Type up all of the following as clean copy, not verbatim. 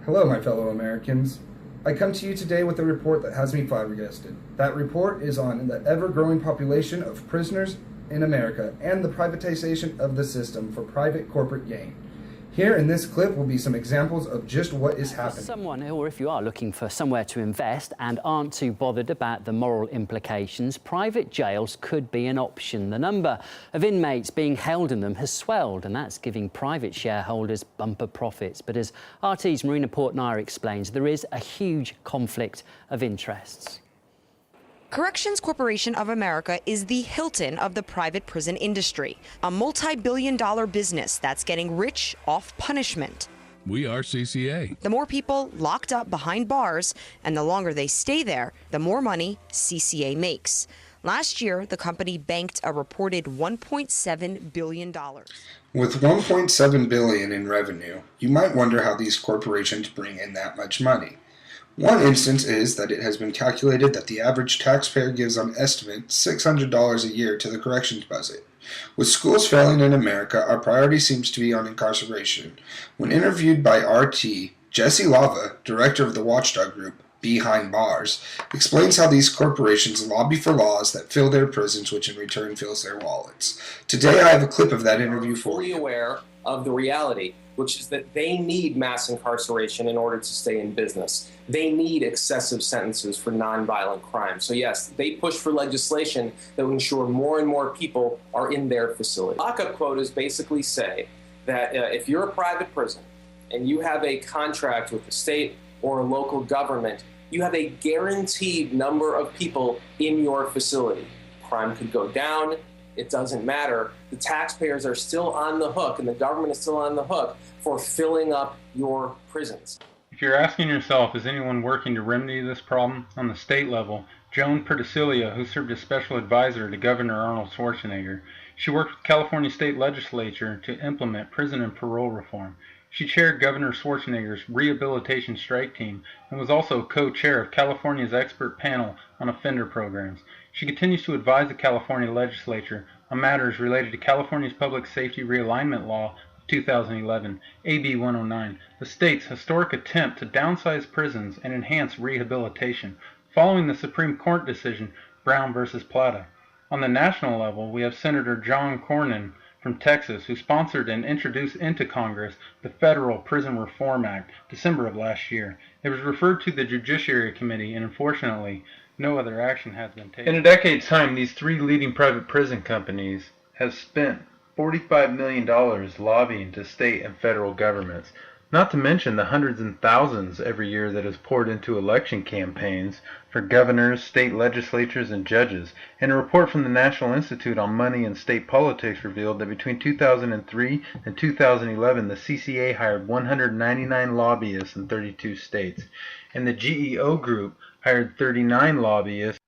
Hello, my fellow Americans. I come to you today with a report that has me flabbergasted. That report is on the ever-growing population of prisoners in America and the privatization of the system for private corporate gain. Here in this clip will be some examples of just what is happening. Someone, or if you are looking for somewhere to invest and aren't too bothered about the moral implications, private jails could be an option. The number of inmates being held in them has swelled, and that's giving private shareholders bumper profits. But as RT's Marina Portnair explains, there is a huge conflict of interests. Corrections Corporation of America is the Hilton of the private prison industry, a multi-billion-dollar business that's getting rich off punishment. We are CCA. The more people locked up behind bars and the longer they stay there, the more money CCA makes. Last year, the company banked a reported $1.7 billion. With $1.7 billion in revenue, you might wonder how these corporations bring in that much money. One instance is that it has been calculated that the average taxpayer gives on estimate $600 a year to the corrections budget. With schools failing in America, our priority seems to be on incarceration. When interviewed by RT, Jesse Lava, director of the watchdog group Behind Bars, explains how these corporations lobby for laws that fill their prisons, which in return fills their wallets. Today I have a clip of that interview for you. Fully aware of the reality, which is that they need mass incarceration in order to stay in business. They need excessive sentences for nonviolent crime. So yes, they push for legislation that will ensure more and more people are in their facility. Lockup quotas basically say that if you're a private prison and you have a contract with the state or a local government, you have a guaranteed number of people in your facility. Crime could go down. It doesn't matter. The taxpayers are still on the hook, and the government is still on the hook for filling up your prisons. If you're asking yourself, is anyone working to remedy this problem? On the state level, Joan Perticilia, who served as special advisor to Governor Arnold Schwarzenegger, she worked with California State Legislature to implement prison and parole reform. She chaired Governor Schwarzenegger's rehabilitation strike team and was also co-chair of California's expert panel on offender programs. She continues to advise the California legislature on matters related to California's Public Safety Realignment Law of 2011, AB 109, the state's historic attempt to downsize prisons and enhance rehabilitation, following the Supreme Court decision Brown v. Plata. On the national level, we have Senator John Cornyn from Texas, who sponsored and introduced into Congress the Federal Prison Reform Act, December of last year. It was referred to the Judiciary Committee, and unfortunately, no other action has been taken. In a decade's time, these three leading private prison companies have spent $45 million lobbying to state and federal governments, not to mention the hundreds and thousands every year that is poured into election campaigns for governors, state legislatures, and judges. And a report from the National Institute on Money and State Politics revealed that between 2003 and 2011, the CCA hired 199 lobbyists in 32 states, and the GEO Group hired 39 lobbyists.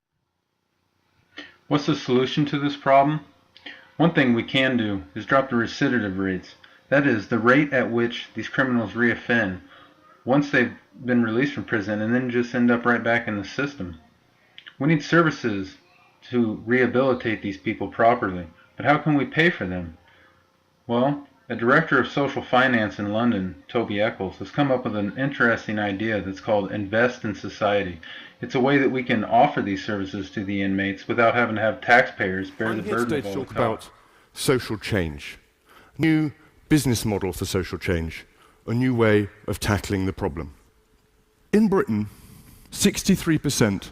What's the solution to this problem? One thing we can do is drop the recidivism rates. That is, the rate at which these criminals reoffend once they've been released from prison and then just end up right back in the system. We need services to rehabilitate these people properly, but how can we pay for them? Well, a director of social finance in London, Toby Eccles, has come up with an interesting idea that's called Invest in Society. It's a way that we can offer these services to the inmates without having to have taxpayers bear the burden of all the costs. I'm here today to talk about social change. New business model for social change, a new way of tackling the problem. In Britain, 63%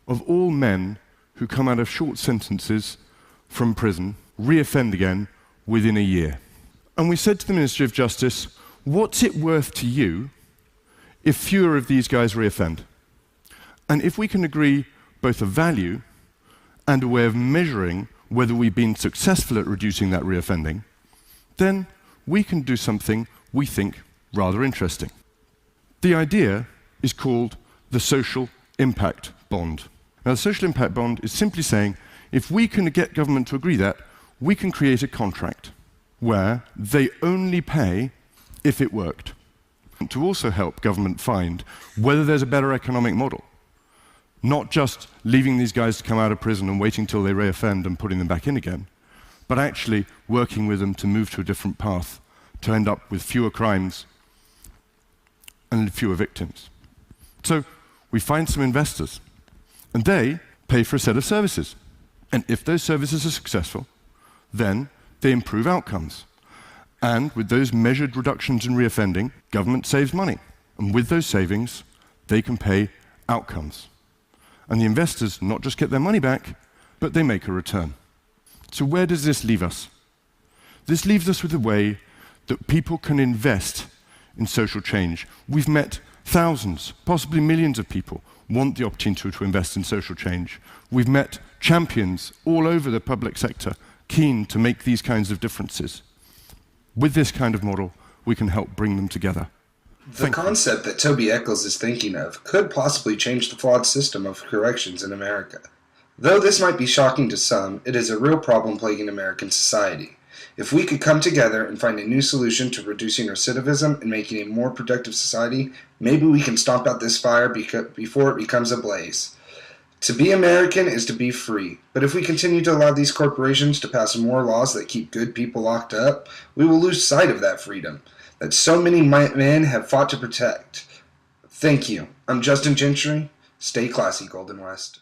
of all men who come out of short sentences from prison reoffend again within a year. And we said to the Ministry of Justice, what's it worth to you if fewer of these guys reoffend? And if we can agree both a value and a way of measuring whether we've been successful at reducing that reoffending, then we can do something we think rather interesting. The idea is called the Social Impact Bond. Now, the Social Impact Bond is simply saying, if we can get government to agree that, we can create a contract where they only pay if it worked. To also help government find whether there's a better economic model, not just leaving these guys to come out of prison and waiting till they reoffend and putting them back in again, but actually working with them to move to a different path, to end up with fewer crimes and fewer victims. So we find some investors, and they pay for a set of services. And if those services are successful, then they improve outcomes. And with those measured reductions in reoffending, government saves money. And with those savings, they can pay outcomes. And the investors not just get their money back, but they make a return. So where does this leave us? This leaves us with a way that people can invest in social change. We've met thousands, possibly millions of people want the opportunity to invest in social change. We've met champions all over the public sector keen to make these kinds of differences. With this kind of model, we can help bring them together. The concept that Toby Eccles is thinking of could possibly change the flawed system of corrections in America. Though this might be shocking to some, it is a real problem plaguing American society. If we could come together and find a new solution to reducing recidivism and making a more productive society, maybe we can stomp out this fire before it becomes a blaze. To be American is to be free, but if we continue to allow these corporations to pass more laws that keep good people locked up, we will lose sight of that freedom that so many men have fought to protect. Thank you. I'm Justin Gentry. Stay classy, Golden West.